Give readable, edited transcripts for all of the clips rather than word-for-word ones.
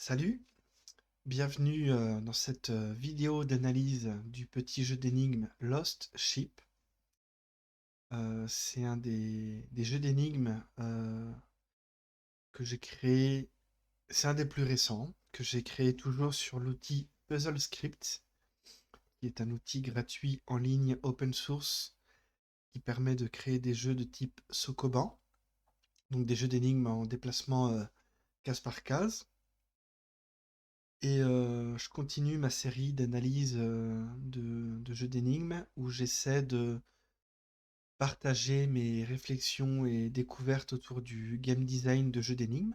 Salut, bienvenue dans cette vidéo d'analyse du petit jeu d'énigmes Lost Ship. C'est un des jeux d'énigmes que j'ai créé, c'est un des plus récents, que j'ai créé toujours sur l'outil Puzzle Script, qui est un outil gratuit en ligne open source qui permet de créer des jeux de type Sokoban, donc des jeux d'énigmes en déplacement case par case. Et je continue ma série d'analyses de jeux d'énigmes où j'essaie de partager mes réflexions et découvertes autour du game design de jeux d'énigmes.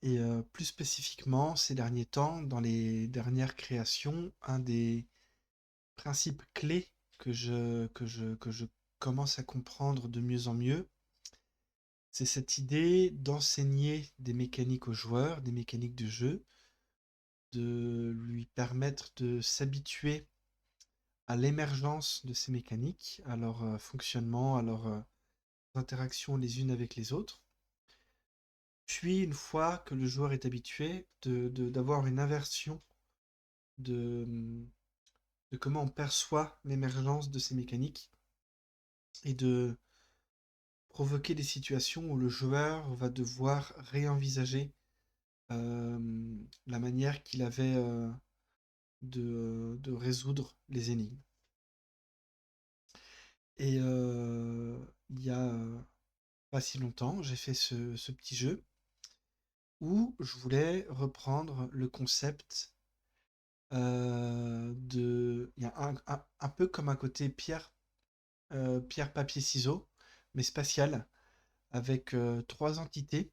Et plus spécifiquement, ces derniers temps, dans les dernières créations, un des principes clés que je commence à comprendre de mieux en mieux, c'est cette idée d'enseigner des mécaniques aux joueurs, des mécaniques de jeu, de lui permettre de s'habituer à l'émergence de ces mécaniques, à leur fonctionnement, à leurs interactions les unes avec les autres. Puis, une fois que le joueur est habitué, d'avoir une inversion de, de comment on perçoit l'émergence de ces mécaniques et de provoquer des situations où le joueur va devoir réenvisager euh, la manière qu'il avait de résoudre les énigmes. Et il y a pas si longtemps, j'ai fait ce petit jeu où je voulais reprendre le concept de... Il y a un peu comme un côté pierre, papier, ciseaux, mais spatial, avec trois entités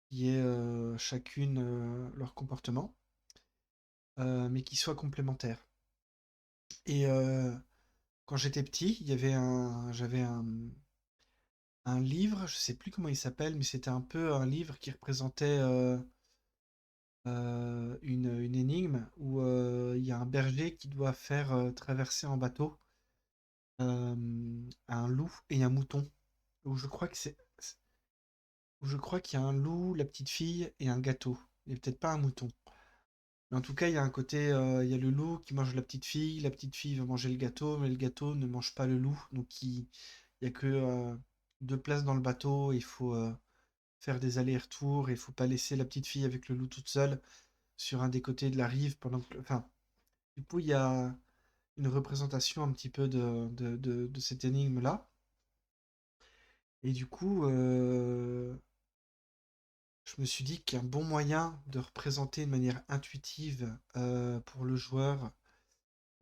qui aient chacune leur comportement, mais qui soient complémentaires. Et quand j'étais petit, j'avais un livre, je sais plus comment il s'appelle, mais c'était un peu un livre qui représentait une énigme où il y a un berger qui doit faire traverser en bateau un loup et un mouton. Où je crois que où je crois qu'il y a un loup, la petite fille et un gâteau. Et peut-être pas un mouton. Mais en tout cas, il y a un côté, il y a le loup qui mange la petite fille va manger le gâteau, mais le gâteau ne mange pas le loup. Donc il y a que deux places dans le bateau, il faut faire des allers-retours, et il faut pas laisser la petite fille avec le loup toute seule sur un des côtés de la rive pendant que... Enfin, du coup, il y a une représentation un petit peu de cette énigme-là. Et du coup, je me suis dit qu'un bon moyen de représenter de manière intuitive pour le joueur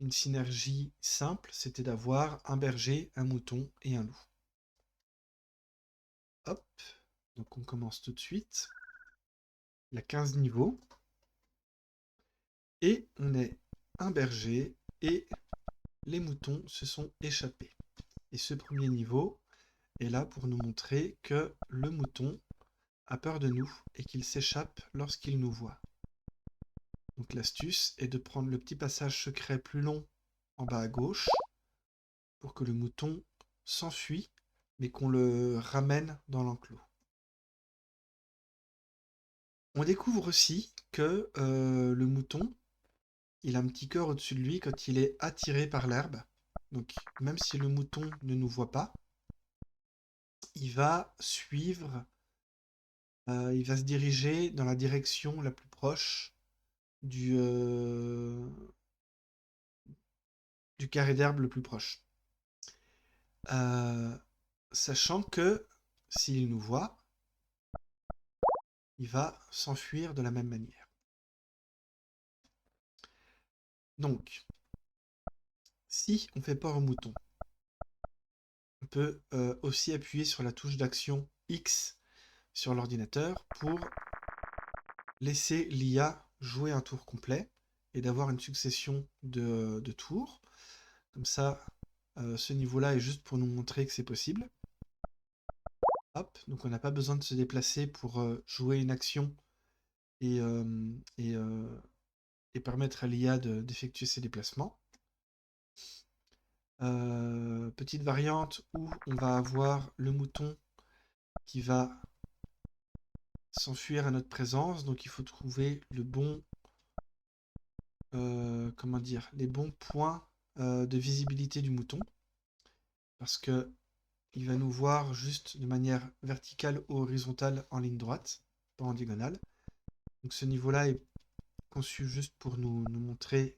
une synergie simple, c'était d'avoir un berger, un mouton et un loup. Hop, donc on commence tout de suite. Il y a 15 niveaux. Et on est un berger et les moutons se sont échappés. Et ce premier niveau est là pour nous montrer que le mouton a peur de nous et qu'il s'échappe lorsqu'il nous voit. Donc l'astuce est de prendre le petit passage secret plus long en bas à gauche pour que le mouton s'enfuit mais qu'on le ramène dans l'enclos. On découvre aussi que le mouton, il a un petit cœur au-dessus de lui quand il est attiré par l'herbe. Donc même si le mouton ne nous voit pas, il va suivre, il va se diriger dans la direction la plus proche du, euh, du carré d'herbe le plus proche. Euh, Sachant que s'il nous voit, il va s'enfuir de la même manière. Donc, si on fait peur au mouton, on peut aussi appuyer sur la touche d'action X sur l'ordinateur pour laisser l'IA jouer un tour complet et d'avoir une succession de tours. Comme ça, ce niveau-là est juste pour nous montrer que c'est possible. Hop, donc on n'a pas besoin de se déplacer pour jouer une action et, euh, et, euh, et permettre à l'IA d'effectuer ses déplacements. Petite variante où on va avoir le mouton qui va s'enfuir à notre présence, donc il faut trouver le bon, comment dire, les bons points de visibilité du mouton, parce que il va nous voir juste de manière verticale ou horizontale en ligne droite, pas en diagonale. Donc ce niveau-là est conçu juste pour nous montrer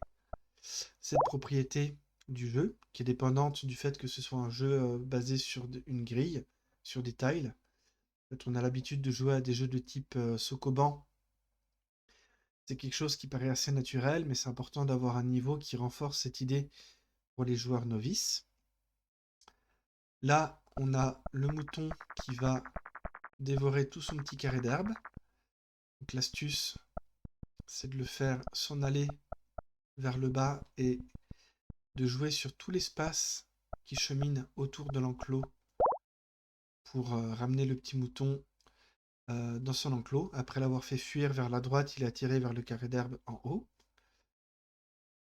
cette propriété du jeu, qui est dépendante du fait que ce soit un jeu basé sur une grille, sur des tiles. En fait, on a l'habitude de jouer à des jeux de type Sokoban. C'est quelque chose qui paraît assez naturel, mais c'est important d'avoir un niveau qui renforce cette idée pour les joueurs novices. Là, on a le mouton qui va dévorer tout son petit carré d'herbe. Donc l'astuce, c'est de le faire s'en aller vers le bas et de jouer sur tout l'espace qui chemine autour de l'enclos pour ramener le petit mouton dans son enclos. Après l'avoir fait fuir vers la droite, il est attiré vers le carré d'herbe en haut.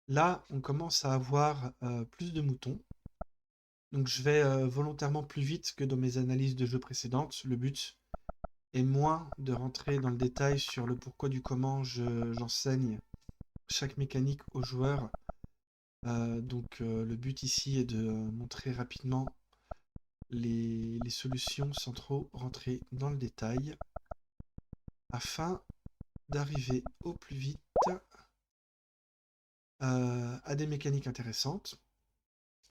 Là, on commence à avoir plus de moutons. Donc je vais volontairement plus vite que dans mes analyses de jeux précédentes. Le but est moins de rentrer dans le détail sur le pourquoi du comment j'enseigne chaque mécanique aux joueurs. Le but ici est de montrer rapidement les solutions sans trop rentrer dans le détail afin d'arriver au plus vite à des mécaniques intéressantes.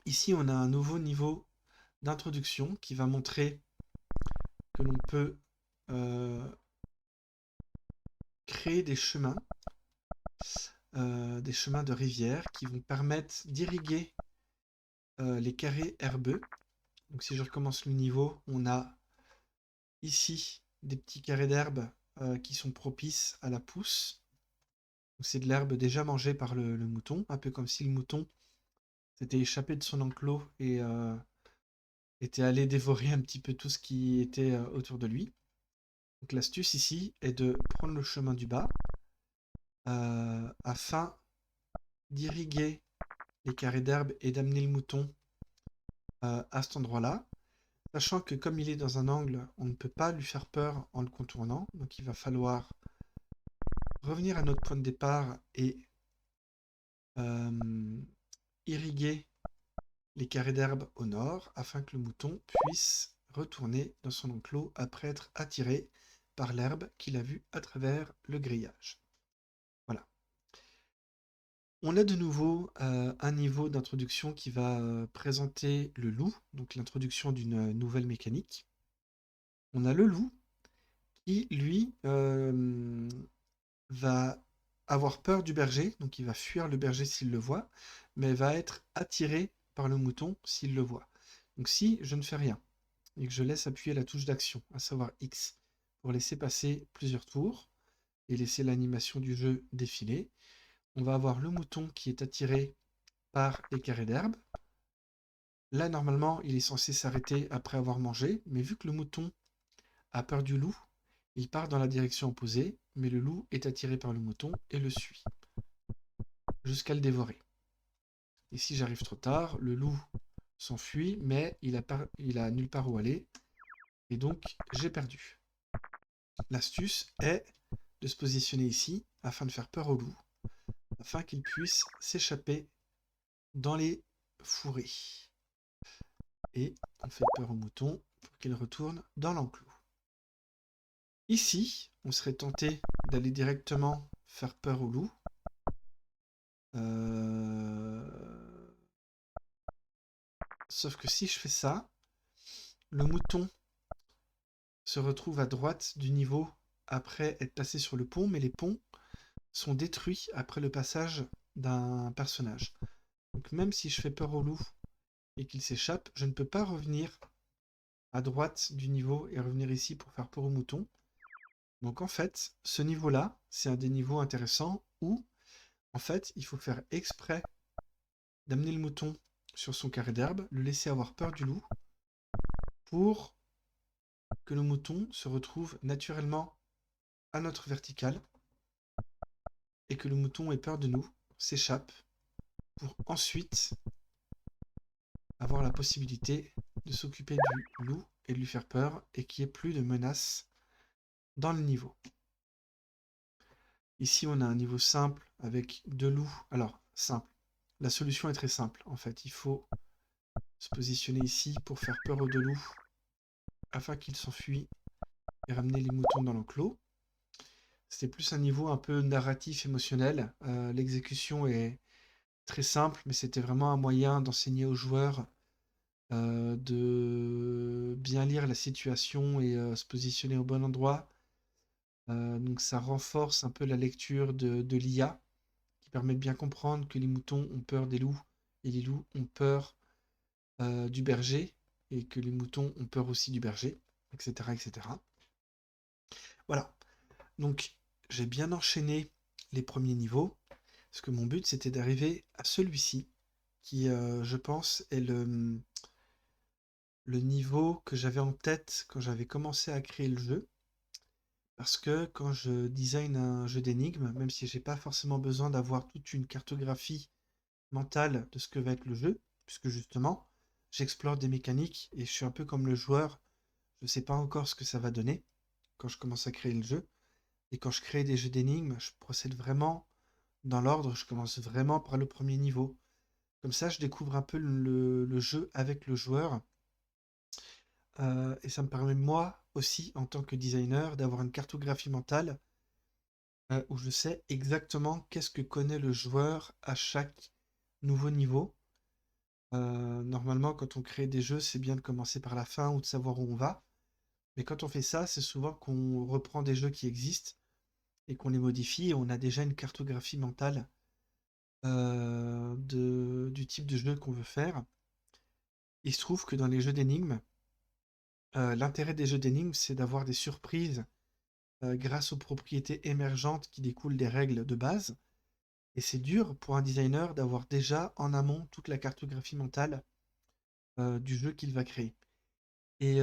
Ici, on a un nouveau niveau d'introduction qui va montrer que l'on peut créer des chemins de rivière qui vont permettre d'irriguer les carrés herbeux. Donc si je recommence le niveau, on a ici des petits carrés d'herbe qui sont propices à la pousse. C'est de l'herbe déjà mangée par le mouton, un peu comme si le mouton s'était échappé de son enclos et était allé dévorer un petit peu tout ce qui était autour de lui. Donc l'astuce ici est de prendre le chemin du bas afin d'irriguer les carrés d'herbe et d'amener le mouton à cet endroit-là, sachant que comme il est dans un angle, on ne peut pas lui faire peur en le contournant, donc il va falloir revenir à notre point de départ et irriguer les carrés d'herbe au nord afin que le mouton puisse retourner dans son enclos après être attiré par l'herbe qu'il a vue à travers le grillage. Voilà. On a de nouveau un niveau d'introduction qui va présenter le loup, donc l'introduction d'une nouvelle mécanique. On a le loup qui, lui, va avoir peur du berger, donc il va fuir le berger s'il le voit, mais va être attiré par le mouton s'il le voit. Donc si je ne fais rien et que je laisse appuyer la touche d'action, à savoir X, pour laisser passer plusieurs tours et laisser l'animation du jeu défiler, on va avoir le mouton qui est attiré par les carrés d'herbe. Là, normalement, il est censé s'arrêter après avoir mangé, mais vu que le mouton a peur du loup, il part dans la direction opposée, mais le loup est attiré par le mouton et le suit, jusqu'à le dévorer. Et si j'arrive trop tard, le loup s'enfuit, mais il a nulle part où aller, et donc j'ai perdu. L'astuce est de se positionner ici, afin de faire peur au loup, afin qu'il puisse s'échapper dans les fourrés. Et on fait peur au mouton pour qu'il retourne dans l'enclos. Ici, on serait tenté d'aller directement faire peur au loup. Sauf que si je fais ça, le mouton se retrouve à droite du niveau après être passé sur le pont, mais les ponts sont détruits après le passage d'un personnage. Donc même si je fais peur au loup et qu'il s'échappe, je ne peux pas revenir à droite du niveau et revenir ici pour faire peur au mouton. Donc en fait, ce niveau-là, c'est un des niveaux intéressants où, en fait, il faut faire exprès d'amener le mouton sur son carré d'herbe, le laisser avoir peur du loup, pour que le mouton se retrouve naturellement à notre verticale, et que le mouton ait peur de nous, s'échappe, pour ensuite avoir la possibilité de s'occuper du loup et de lui faire peur, et qu'il n'y ait plus de menace dans le niveau. Ici, on a un niveau simple avec 2 loups. Alors, simple. La solution est très simple, en fait. Il faut se positionner ici pour faire peur aux 2 loups afin qu'ils s'enfuient et ramener les moutons dans l'enclos. C'était plus un niveau un peu narratif, émotionnel. L'exécution est très simple, mais c'était vraiment un moyen d'enseigner aux joueurs de bien lire la situation et se positionner au bon endroit. Donc ça renforce un peu la lecture de l'IA, qui permet de bien comprendre que les moutons ont peur des loups et les loups ont peur du berger et que les moutons ont peur aussi du berger, etc., etc. Voilà. Donc j'ai bien enchaîné les premiers niveaux, parce que mon but c'était d'arriver à celui-ci, qui je pense est le niveau que j'avais en tête quand j'avais commencé à créer le jeu. Parce que quand je design un jeu d'énigmes, même si j'ai pas forcément besoin d'avoir toute une cartographie mentale de ce que va être le jeu, puisque justement, j'explore des mécaniques et je suis un peu comme le joueur, je sais pas encore ce que ça va donner quand je commence à créer le jeu. Et quand je crée des jeux d'énigmes, je procède vraiment dans l'ordre, je commence vraiment par le premier niveau. Comme ça, je découvre un peu le jeu avec le joueur. Et ça me permet, moi aussi, en tant que designer, d'avoir une cartographie mentale où je sais exactement qu'est-ce que connaît le joueur à chaque nouveau niveau. Normalement, quand on crée des jeux, c'est bien de commencer par la fin ou de savoir où on va. Mais quand on fait ça, c'est souvent qu'on reprend des jeux qui existent et qu'on les modifie et on a déjà une cartographie mentale du type de jeu qu'on veut faire. Il se trouve que dans les jeux d'énigmes, l'intérêt des jeux d'énigmes, c'est d'avoir des surprises grâce aux propriétés émergentes qui découlent des règles de base. Et c'est dur pour un designer d'avoir déjà en amont toute la cartographie mentale du jeu qu'il va créer. Et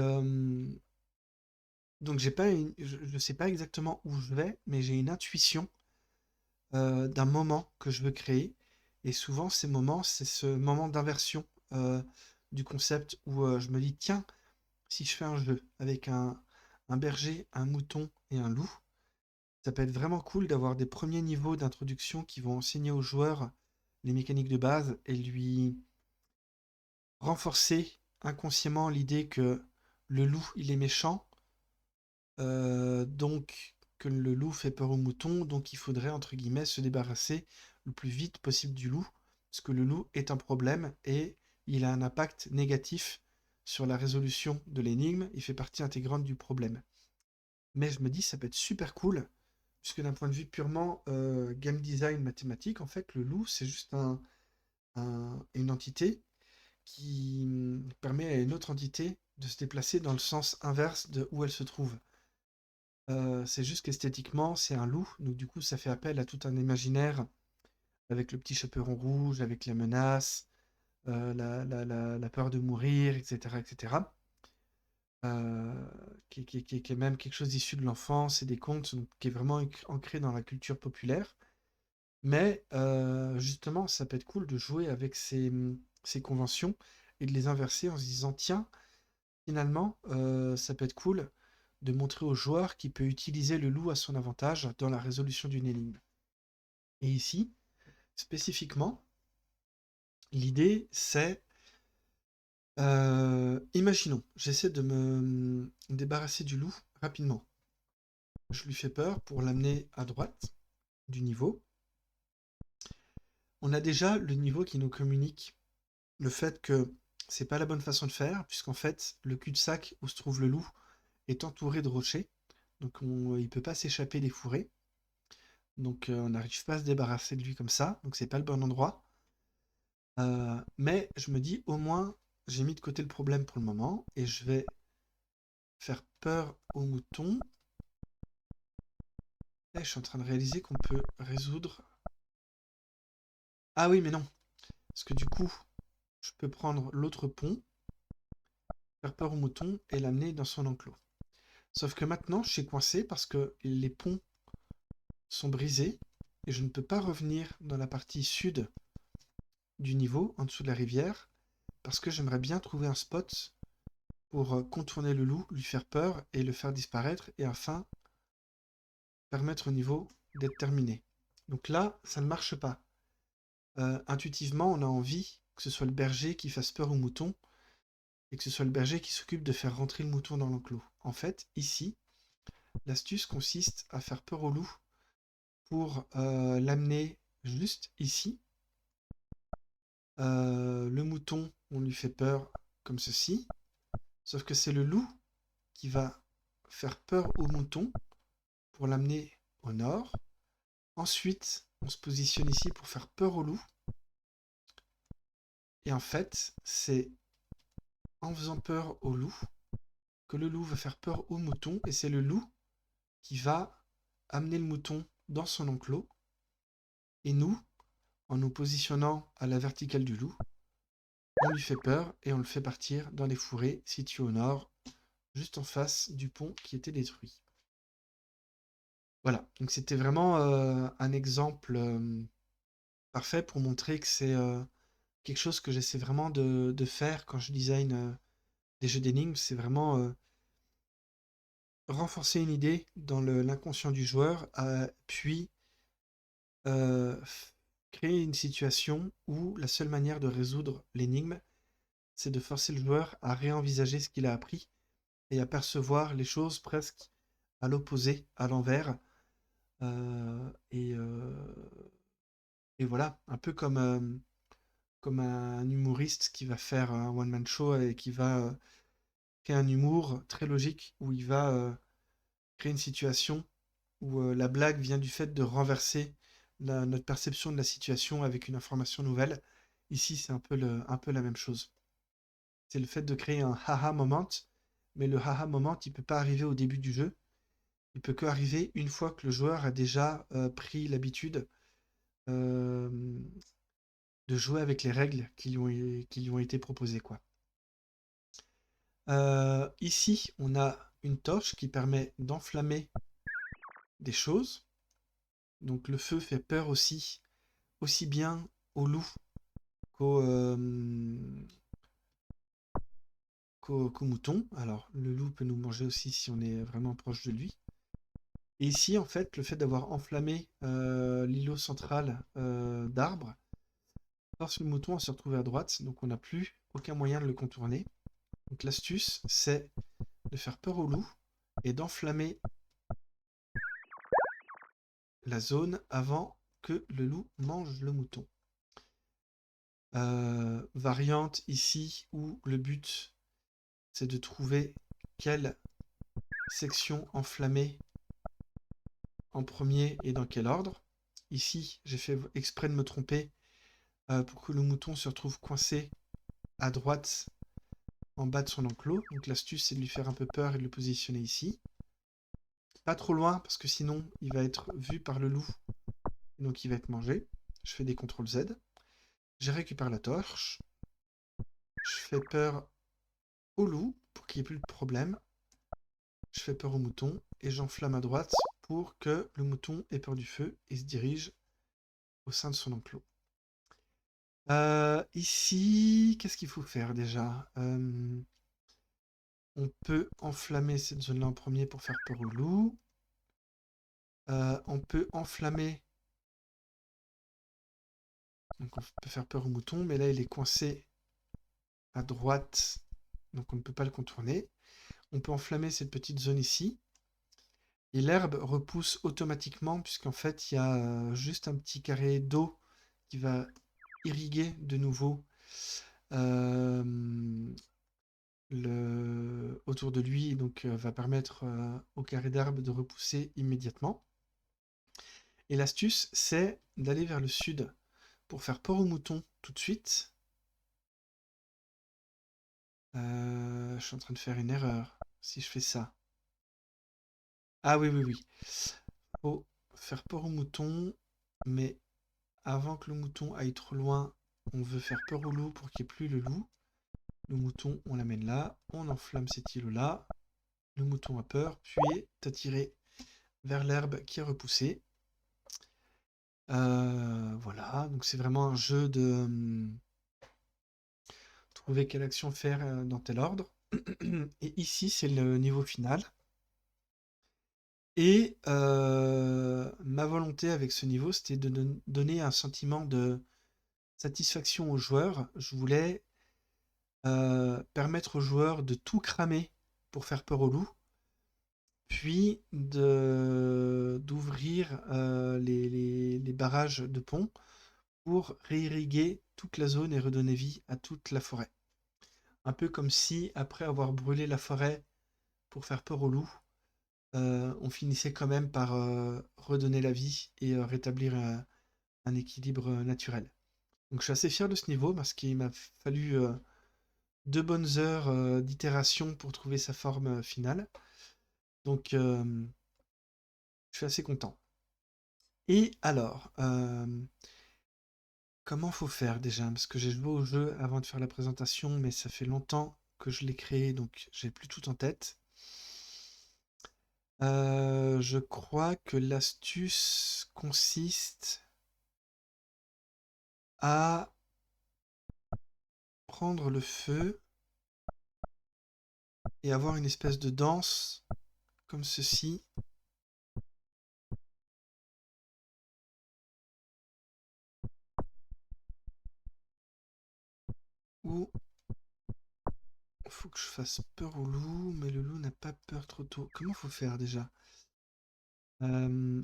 donc je sais pas exactement où je vais, mais j'ai une intuition d'un moment que je veux créer. Et souvent, ces moments, c'est ce moment d'inversion du concept où je me dis, tiens, si je fais un jeu avec un berger, un mouton et un loup, ça peut être vraiment cool d'avoir des premiers niveaux d'introduction qui vont enseigner au joueur les mécaniques de base et lui renforcer inconsciemment l'idée que le loup, il est méchant, donc que le loup fait peur aux moutons, donc il faudrait, entre guillemets, se débarrasser le plus vite possible du loup, parce que le loup est un problème et il a un impact négatif sur la résolution de l'énigme, il fait partie intégrante du problème. Mais je me dis, ça peut être super cool, puisque d'un point de vue purement game design mathématique, en fait, le loup, c'est juste une entité qui permet à une autre entité de se déplacer dans le sens inverse de où elle se trouve. C'est juste qu'esthétiquement, c'est un loup, donc du coup, ça fait appel à tout un imaginaire avec le petit chaperon rouge, avec les menaces, la peur de mourir, etc., etc. Qui est même quelque chose issu de l'enfance et des contes, donc qui est vraiment ancré dans la culture populaire. Mais justement, ça peut être cool de jouer avec ces conventions et de les inverser en se disant, tiens, finalement, ça peut être cool de montrer au joueur qu'il peut utiliser le loup à son avantage dans la résolution d'une énigme. Et ici, spécifiquement, l'idée c'est, imaginons, j'essaie de me débarrasser du loup rapidement. Je lui fais peur pour l'amener à droite du niveau. On a déjà le niveau qui nous communique le fait que c'est pas la bonne façon de faire, puisqu'en fait, le cul-de-sac où se trouve le loup est entouré de rochers, donc il peut pas s'échapper des fourrés. Donc on n'arrive pas à se débarrasser de lui comme ça, donc c'est pas le bon endroit. Mais je me dis au moins j'ai mis de côté le problème pour le moment et je vais faire peur aux moutons. Et je suis en train de réaliser qu'on peut résoudre. Ah oui, mais non. Parce que du coup, je peux prendre l'autre pont, faire peur aux moutons et l'amener dans son enclos. Sauf que maintenant, je suis coincé parce que les ponts sont brisés et je ne peux pas revenir dans la partie sud du niveau, en dessous de la rivière, parce que j'aimerais bien trouver un spot pour contourner le loup, lui faire peur et le faire disparaître, et enfin permettre au niveau d'être terminé. Donc là, ça ne marche pas. Intuitivement, on a envie que ce soit le berger qui fasse peur au mouton et que ce soit le berger qui s'occupe de faire rentrer le mouton dans l'enclos. En fait, ici, l'astuce consiste à faire peur au loup pour l'amener juste ici. Le mouton, on lui fait peur comme ceci, sauf que c'est le loup qui va faire peur au mouton pour l'amener au nord. Ensuite, on se positionne ici pour faire peur au loup. Et en fait, c'est en faisant peur au loup que le loup va faire peur au mouton, et c'est le loup qui va amener le mouton dans son enclos. Et nous, en nous positionnant à la verticale du loup, on lui fait peur et on le fait partir dans les fourrés situés au nord, juste en face du pont qui était détruit. Voilà, donc c'était vraiment un exemple parfait pour montrer que c'est quelque chose que j'essaie vraiment de faire quand je design des jeux d'énigmes. C'est vraiment renforcer une idée dans l'inconscient du joueur, puis euh, f- créer une situation où la seule manière de résoudre l'énigme, c'est de forcer le joueur à réenvisager ce qu'il a appris et à percevoir les choses presque à l'opposé, à l'envers. Euh, et, euh, et voilà, un peu comme un humoriste qui va faire un one-man show et qui va créer un humour très logique où il va créer une situation où la blague vient du fait de renverser notre perception de la situation avec une information nouvelle. Ici, c'est un peu la même chose. C'est le fait de créer un haha moment, mais le haha moment, il peut pas arriver au début du jeu. Il peut que arriver une fois que le joueur a déjà pris l'habitude euh, de jouer avec les règles qui lui ont été proposées, quoi. Ici, on a une torche qui permet d'enflammer des choses. Donc le feu fait peur aussi, aussi bien au loup qu'au qu'au mouton. Alors le loup peut nous manger aussi si on est vraiment proche de lui. Et ici, en fait, le fait d'avoir enflammé l'îlot central d'arbres force le mouton à se retrouver à droite, donc on n'a plus aucun moyen de le contourner. Donc l'astuce, c'est de faire peur au loup et d'enflammer la zone avant que le loup mange le mouton. Variante ici où le but c'est de trouver quelle section enflammée en premier et dans quel ordre. Ici, j'ai fait exprès de me tromper pour que le mouton se retrouve coincé à droite en bas de son enclos. Donc l'astuce, c'est de lui faire un peu peur et de le positionner ici. Pas trop loin, parce que sinon, il va être vu par le loup, et donc il va être mangé. Je fais des CTRL Z. Je récupère la torche. Je fais peur au loup, pour qu'il n'y ait plus de problème. Je fais peur au mouton, et j'enflamme à droite pour que le mouton ait peur du feu et se dirige au sein de son enclos. Ici, qu'est-ce qu'il faut faire déjà? On peut enflammer cette zone-là en premier pour faire peur au loup. On peut enflammer, donc on peut faire peur au mouton, mais là il est coincé à droite, donc on ne peut pas le contourner. On peut enflammer cette petite zone ici, et l'herbe repousse automatiquement, puisqu'en fait il y a juste un petit carré d'eau qui va irriguer de nouveau euh, autour de lui, et donc va permettre au carré d'herbe de repousser immédiatement. Et l'astuce, c'est d'aller vers le sud pour faire peur au mouton tout de suite. Je suis en train de faire une erreur si je fais ça. Ah oui, oui, oui. Faut faire peur au mouton, mais avant que le mouton aille trop loin, on veut faire peur au loup pour qu'il n'y ait plus le loup. Le mouton, on l'amène là, on enflamme cet îlot-là. Le mouton a peur, puis est attiré vers l'herbe qui est repoussée. Voilà, donc c'est vraiment un jeu de trouver quelle action faire dans tel ordre. Et ici, c'est le niveau final. Et ma volonté avec ce niveau, c'était de donner un sentiment de satisfaction aux joueurs. Je voulais permettre aux joueurs de tout cramer pour faire peur aux loups, puis d'ouvrir les barrages de pont pour réirriguer toute la zone et redonner vie à toute la forêt. Un peu comme si, après avoir brûlé la forêt pour faire peur aux loups, on finissait quand même par redonner la vie et rétablir un équilibre naturel. Donc je suis assez fier de ce niveau parce qu'il m'a fallu 2 bonnes heures d'itération pour trouver sa forme finale. Donc je suis assez content. Et alors, comment faut faire déjà? Parce que j'ai joué au jeu avant de faire la présentation, mais ça fait longtemps que je l'ai créé, donc j'ai plus tout en tête. Je crois que l'astuce consiste à prendre le feu et avoir une espèce de danse comme ceci, où il faut que je fasse peur au loup, mais le loup n'a pas peur trop tôt. Comment faut faire déjà? Euh,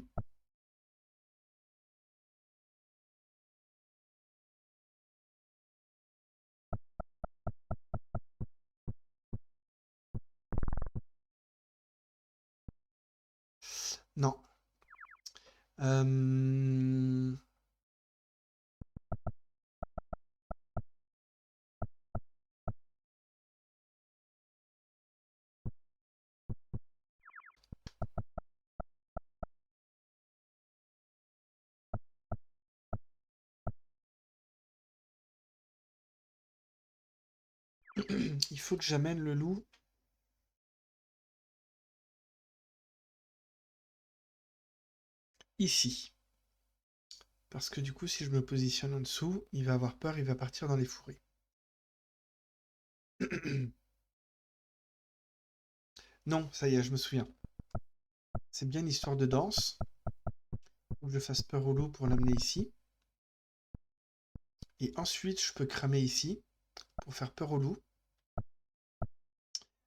non. Euh, il faut que j'amène le loup ici. Parce que du coup, si je me positionne en dessous, il va avoir peur, il va partir dans les fourrés. Non, ça y est, je me souviens. C'est bien une histoire de danse. Faut que je fasse peur au loup pour l'amener ici. Et ensuite, je peux cramer ici pour faire peur au loup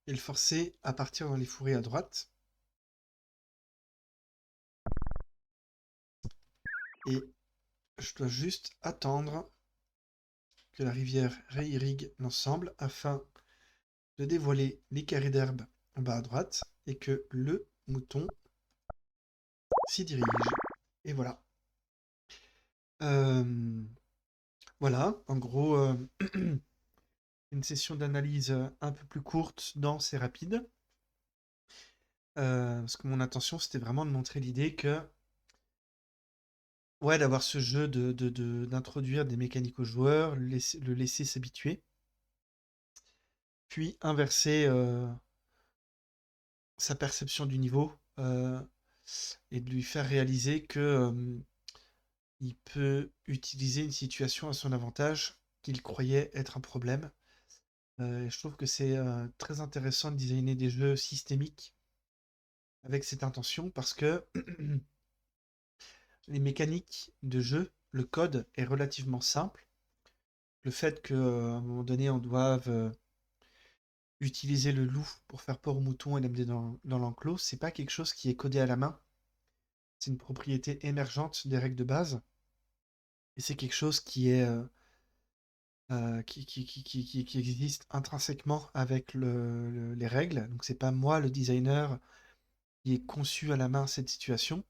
et le forcer à partir dans les fourrés à droite. Et je dois juste attendre que la rivière réirrigue l'ensemble afin de dévoiler les carrés d'herbe en bas à droite et que le mouton s'y dirige. Et voilà. Euh, voilà, en gros, une session d'analyse un peu plus courte, dense et rapide. Parce que mon intention, c'était vraiment de montrer l'idée que, ouais, d'avoir ce jeu d'introduire des mécaniques aux joueurs, le laisser s'habituer, puis inverser sa perception du niveau et de lui faire réaliser que il peut utiliser une situation à son avantage qu'il croyait être un problème. Et je trouve que c'est très intéressant de designer des jeux systémiques avec cette intention parce que les mécaniques de jeu, le code est relativement simple. Le fait qu'à un moment donné, on doive utiliser le loup pour faire peur aux moutons et l'amener dans l'enclos, c'est pas quelque chose qui est codé à la main. C'est une propriété émergente des règles de base. Et c'est quelque chose qui est qui existe intrinsèquement avec les règles. Donc c'est pas moi, le designer, qui ai conçu à la main cette situation.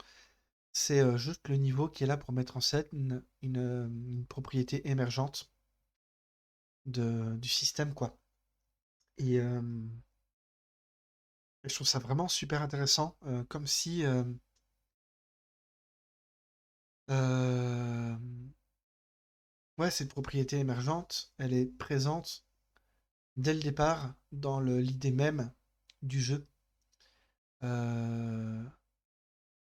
C'est juste le niveau qui est là pour mettre en scène une propriété émergente du système, quoi. Et je trouve ça vraiment super intéressant, comme si euh, ouais, cette propriété émergente, elle est présente dès le départ dans l'idée même du jeu. Euh,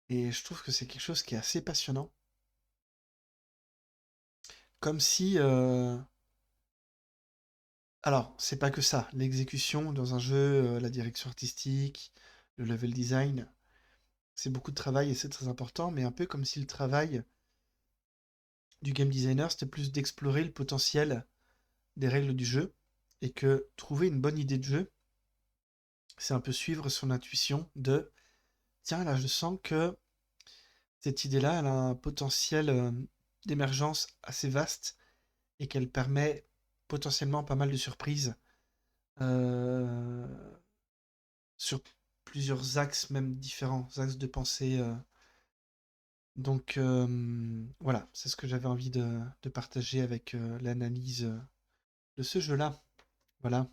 et je trouve que c'est quelque chose qui est assez passionnant. Comme si... alors, c'est pas que ça. L'exécution dans un jeu, la direction artistique, le level design, C'est beaucoup de travail et c'est très important, mais un peu comme si le travail du game designer, c'était plus d'explorer le potentiel des règles du jeu, et que trouver une bonne idée de jeu, c'est un peu suivre son intuition de tiens, là, je sens que cette idée-là, elle a un potentiel d'émergence assez vaste et qu'elle permet potentiellement pas mal de surprises euh, sur plusieurs axes, même différents axes de pensée. Donc voilà, c'est ce que j'avais envie de partager avec l'analyse de ce jeu-là. Voilà.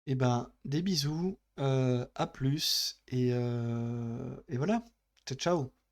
Et ben, des bisous, à plus, et voilà. Ciao, ciao.